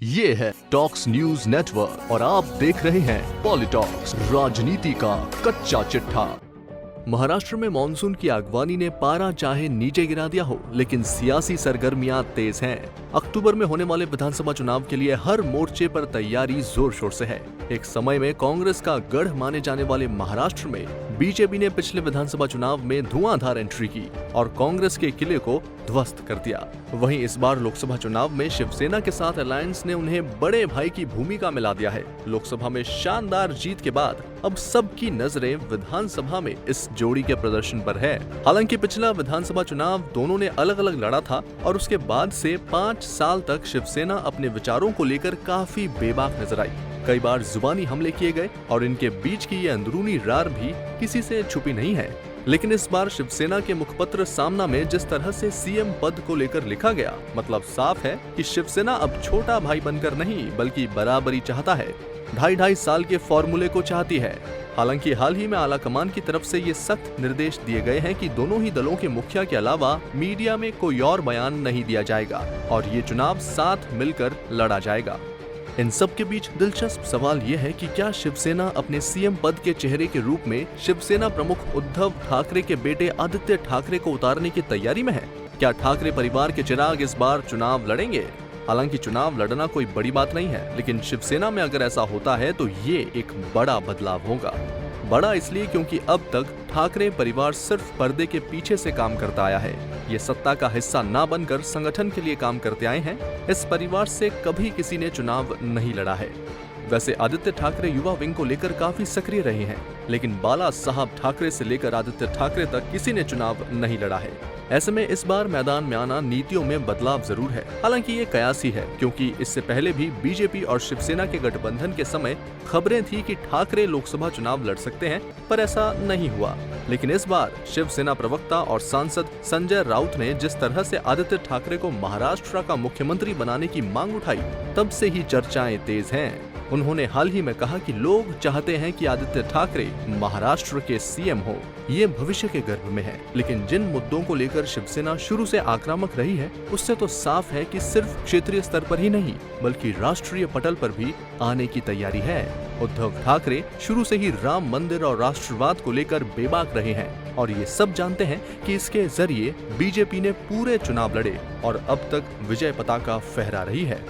ये है talks news network और आप देख रहे हैं पॉलिटॉक्स, राजनीति का कच्चा चिट्ठा। महाराष्ट्र में मानसून की आगवानी ने पारा चाहे नीचे गिरा दिया हो, लेकिन सियासी सरगर्मियां तेज हैं। अक्टूबर में होने वाले विधानसभा चुनाव के लिए हर मोर्चे पर तैयारी जोर शोर से है। एक समय में कांग्रेस का गढ़ माने जाने वाले महाराष्ट्र में बीजेपी ने पिछले विधानसभा चुनाव में धुआंधार एंट्री की और कांग्रेस के किले को ध्वस्त कर दिया। वहीं इस बार लोकसभा चुनाव में शिवसेना के साथ अलायंस ने उन्हें बड़े भाई की भूमिका में ला दिया है। लोकसभा में शानदार जीत के बाद अब सबकी नजरें विधानसभा में इस जोड़ी के प्रदर्शन पर है। हालांकि पिछला विधानसभा चुनाव दोनों ने अलग अलग लड़ा था और उसके बाद से 5 साल तक शिवसेना अपने विचारों को लेकर काफी बेबाक नजर आई। कई बार जुबानी हमले किए गए और इनके बीच की ये अंदरूनी रार भी किसी से छुपी नहीं है। लेकिन इस बार शिवसेना के मुखपत्र सामना में जिस तरह से सीएम पद को लेकर लिखा गया, मतलब साफ है कि शिवसेना अब छोटा भाई बनकर नहीं बल्कि बराबरी चाहता है। 2.5 साल के फॉर्मूले को चाहती है। हालांकि हाल ही में आला कमान की तरफ से ये सख्त निर्देश दिए गए हैं कि दोनों ही दलों के मुखिया के अलावा मीडिया में कोई और बयान नहीं दिया जाएगा और ये चुनाव साथ मिलकर लड़ा जाएगा। इन सब के बीच दिलचस्प सवाल ये है कि क्या शिवसेना अपने सीएम पद के चेहरे के रूप में शिवसेना प्रमुख उद्धव ठाकरे के बेटे आदित्य ठाकरे को उतारने की तैयारी में है? क्या ठाकरे परिवार के चिराग इस बार चुनाव लड़ेंगे? हालांकि चुनाव लड़ना कोई बड़ी बात नहीं है, लेकिन शिवसेना में अगर ऐसा होता है तो ये एक बड़ा बदलाव होगा। बड़ा इसलिए क्योंकि अब तक ठाकरे परिवार सिर्फ पर्दे के पीछे से काम करता आया है। ये सत्ता का हिस्सा ना बनकर संगठन के लिए काम करते आए हैं। इस परिवार से कभी किसी ने चुनाव नहीं लड़ा है। वैसे आदित्य ठाकरे युवा विंग को लेकर काफी सक्रिय रहे हैं, लेकिन बाला साहब ठाकरे से लेकर आदित्य ठाकरे तक किसी ने चुनाव नहीं लड़ा है। ऐसे में इस बार मैदान में आना नीतियों में बदलाव जरूर है। हालांकि ये कयासी है, क्योंकि इससे पहले भी बीजेपी और शिवसेना के गठबंधन के समय खबरें थी कि ठाकरे लोकसभा चुनाव लड़ सकते हैं, पर ऐसा नहीं हुआ। लेकिन इस बार शिवसेना प्रवक्ता और सांसद संजय राउत ने जिस तरह से आदित्य ठाकरे को महाराष्ट्र का मुख्यमंत्री बनाने की मांग उठाई, तब से ही चर्चाएं तेज हैं। उन्होंने हाल ही में कहा कि लोग चाहते हैं कि आदित्य ठाकरे महाराष्ट्र के सीएम हो। ये भविष्य के गर्भ में है, लेकिन जिन मुद्दों को लेकर शिवसेना शुरू से आक्रामक रही है, उससे तो साफ है कि सिर्फ क्षेत्रीय स्तर पर ही नहीं बल्कि राष्ट्रीय पटल पर भी आने की तैयारी है। उद्धव ठाकरे शुरू से ही राम मंदिर और राष्ट्रवाद को लेकर बेबाक रहे हैं और ये सब जानते हैं कि इसके जरिए बीजेपी ने पूरे चुनाव लड़े और अब तक विजय पताका फहरा रही है।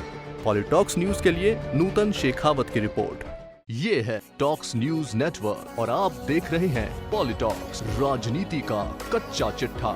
पॉलिटॉक्स न्यूज के लिए नूतन शेखावत की रिपोर्ट। ये है टॉक्स न्यूज नेटवर्क और आप देख रहे हैं पॉलिटॉक्स, राजनीति का कच्चा चिट्ठा।